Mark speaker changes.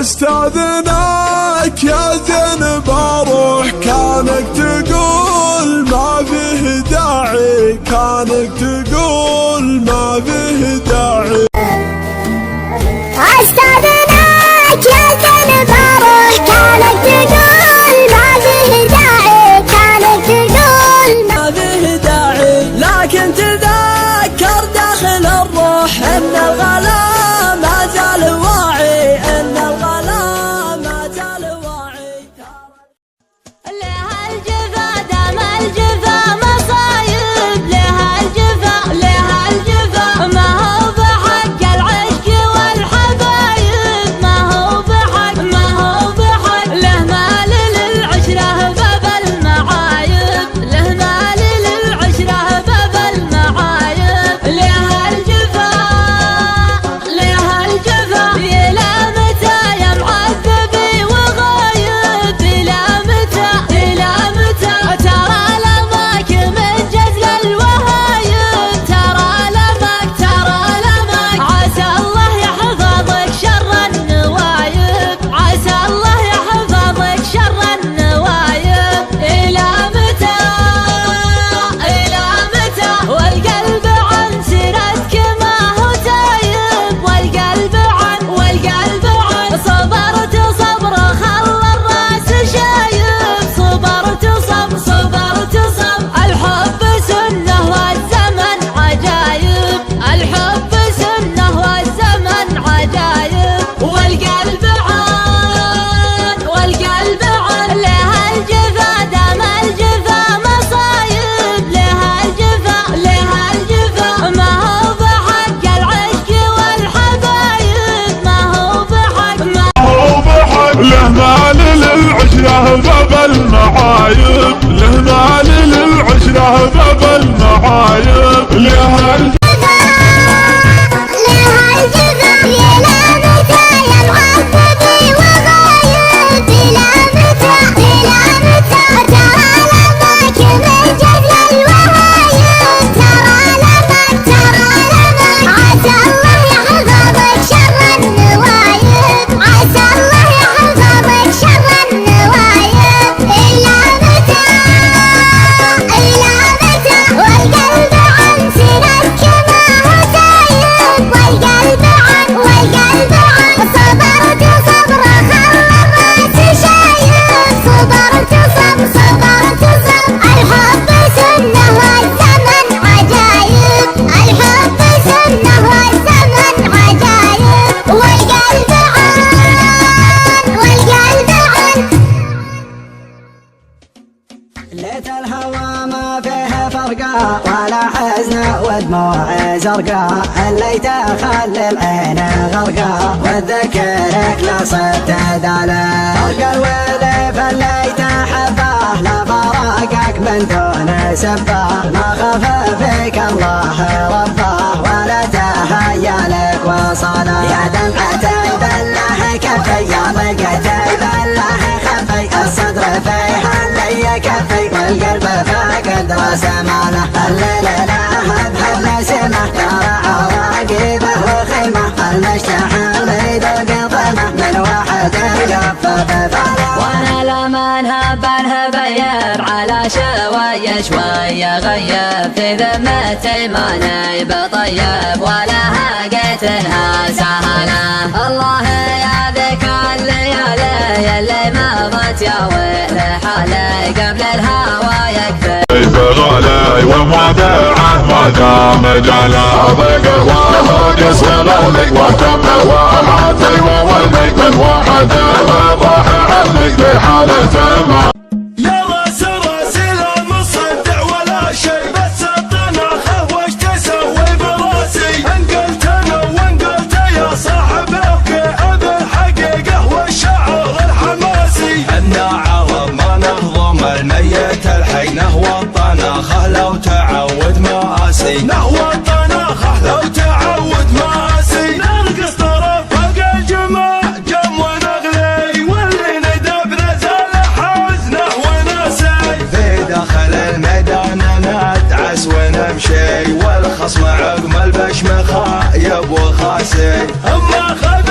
Speaker 1: استاذنك يا زين بروح، كانك تقول ما فيه داعي، كانك تقول ما فيه داعي.
Speaker 2: استاذنك يا زين بروح، كانك تقول ما فيه داعي، كانك تقول
Speaker 3: ما فيه داعي، لكن تذكر داخل الروح ان الغلا ما زال واعي، ان الغلا ما زال واعي.
Speaker 2: لها الجفا دام الجفا مصايب، لها الجفا لها الجفا ما هو بحق العشق والحبايب، ما هو بحق ما هو بحق، له مال للعشرة باب المعايب، له مال للعشرة باب المعايب. لها الجفا لها الجفا إلى متى يا معذبي وغايب، إلى متى إلى متى، ترى لمك من جزل الوهايب، ترى لمك ترى لمك، عسى الله يحفظك شر النوايب، عسى الله يحفظك شر النوايب. إلى متى إلى متى، والقلب عن سيرتك ما هو تايب، والقلب عن صبرت صبر خلى الراس شايب، صبرت صبرت الحب سنه والزمن عجايب، الحب سنه والزمن عجايب. والقلب عن لها الجفا دام الجفا مصايب، لها الجفا ما هو بحق العشق والحبايب، ما هو بحق ما
Speaker 1: هو بحق، له مال للعشرة باب المعايب، له مال للعشرة باب المعايب. لها
Speaker 2: لها الجفا إلى متى يا معذبي وغايب، إلى متى ترى لمك من جزل الوهايب، ترى لمك عسى الله يحفظك شر النوايب، عسى الله يحفظك شر النوايب. إلى متى والقلب عن سيرتك ما هو تايب، والقلب عن صبرت صبر خلى الراس شايب، صبرت صبرت الحب سنه والزمن عجايب، الحب سنه والزمن عجايب. والقلب عن
Speaker 3: ليت الهوى ما فيه فرقة ولا حزن ودموع زرقاء، الليت خلي العين غرقاء وتذكرك لا صرت داله، فرق الويل فالليت حباه لا فراقك من دون سباه، ما خاف فيك الله رباه ولا تهيأ لك وصاله. يا دمعة بالله كفي يا ضيقة بالله خفي، الصدر فيها اللي كفي والقلب فاقد راس ماله، الليل لهب نسمه ترى عواقبه وخيمه، المشتحن يدق ظلمه من واحد يقف بفاله. وانا لما نهب يب على شوية غيب، في ذمتي ما نيب طيب ولا هاقتها سهله. الله يا ذيك الليالي اللي ما مات يا ويل حالي، قبل الهوى يكفي
Speaker 1: بغالي ومودعه ما دام جاله، ضيق وهاجس غلك وكمل ومعطي وولك من واحد راح عنك بحالة ما. يا راسي لا مصدع ولا شي، بس الطناخه وش تسوي براسي، انقلت انا وانقلت يا صاحب الكيع بالحقيقه والشعور الحماسي، النعرب ما نهضم الميت الحي، نهوى الطناخه لو تعود مآسي، نهوى الطناخه لو تعود مآسي، نرقص طرف فوق الجماع جم ونغلي، واللي ندب نزل حزنه وناسي، في داخل الميدان ندعس ونمشي، والخصم عقم البشم خايب وخاسي، اما خذ